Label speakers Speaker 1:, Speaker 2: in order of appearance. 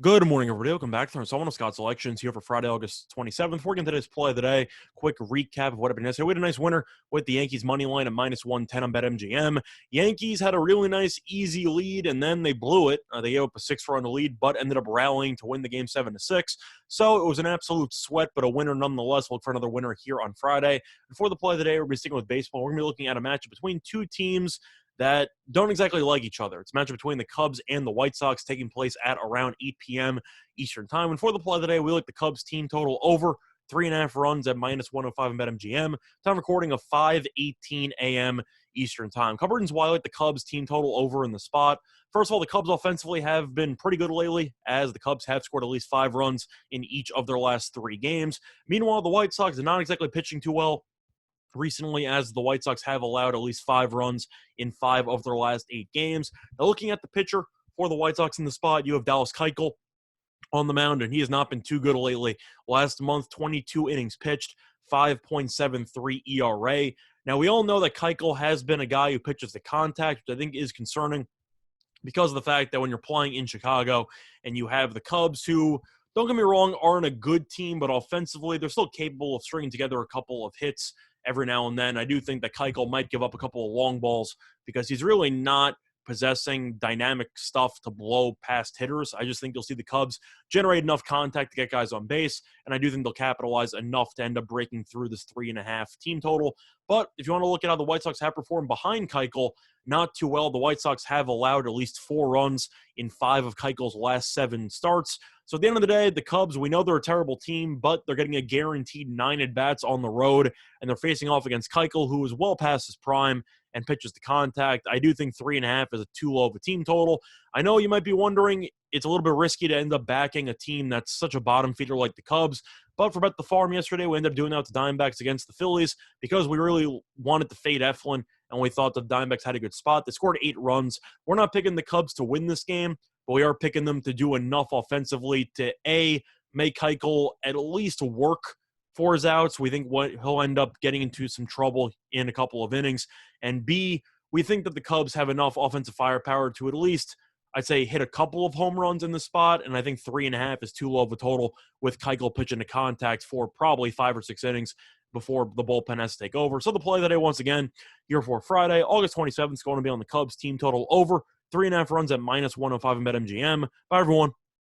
Speaker 1: Good morning, everybody. Welcome back to our installment of Scott's Selections here for Friday, August 27th. We're getting today's play of the day. Quick recap of what happened yesterday. We had a nice winner with the Yankees money line at -110 on BetMGM. Yankees had a really nice, easy lead, and then they blew it. They gave up a 6-run lead, but ended up rallying to win the game 7-6. So it was an absolute sweat, but a winner nonetheless. We'll look for another winner here on Friday. And for the play of the day, we're going to be sticking with baseball. We're going to be looking at a matchup between two teams that don't exactly like each other. It's a matchup between the Cubs and the White Sox taking place at around 8 p.m. Eastern time. And for the play of the day, we like the Cubs team total over 3.5 runs at -105 in BetMGM. Time recording of 5:18 a.m. Eastern time. Couple reasons why I like the Cubs team total over in the spot. First of all, the Cubs offensively have been pretty good lately, as the Cubs have scored at least 5 runs in each of their last 3 games. Meanwhile, the White Sox are not exactly pitching too well recently, as the White Sox have allowed at least 5 runs in 5 of their last 8 games. Now, looking at the pitcher for the White Sox in the spot, you have Dallas Keuchel on the mound, and he has not been too good lately. Last month, 22 innings pitched, 5.73 ERA. Now, we all know that Keuchel has been a guy who pitches to contact, which I think is concerning because of the fact that when you're playing in Chicago and you have the Cubs, who, don't get me wrong, aren't a good team, but offensively, they're still capable of stringing together a couple of hits every now and then. I do think that Keuchel might give up a couple of long balls because he's really not possessing dynamic stuff to blow past hitters. I just think you'll see the Cubs generate enough contact to get guys on base, and I do think they'll capitalize enough to end up breaking through this 3.5 team total. But if you want to look at how the White Sox have performed behind Keuchel, not too well. The White Sox have allowed at least 4 runs in 5 of Keuchel's last 7 starts. So at the end of the day, the Cubs, we know they're a terrible team, but they're getting a guaranteed 9 at-bats on the road, and they're facing off against Keuchel, who is well past his prime and pitches to contact. I do think 3.5 is a too low of a team total. I know you might be wondering, it's a little bit risky to end up backing a team that's such a bottom feeder like the Cubs, but for Bet the Farm yesterday, we ended up doing that with the Diamondbacks against the Phillies because we really wanted to fade Eflin, and we thought the Diamondbacks had a good spot. They scored 8 runs. We're not picking the Cubs to win this game, but we are picking them to do enough offensively to, A, make Keuchel at least work for his outs. We think he'll end up getting into some trouble in a couple of innings. And B, we think that the Cubs have enough offensive firepower to at least, I'd say, hit a couple of home runs in the spot. And I think 3.5 is too low of a total with Keuchel pitching to contact for probably 5 or 6 innings before the bullpen has to take over. So the play of the day, once again, here for Friday, August 27th, is going to be on the Cubs team total over 3.5 runs at -105 in BetMGM. Bye, everyone.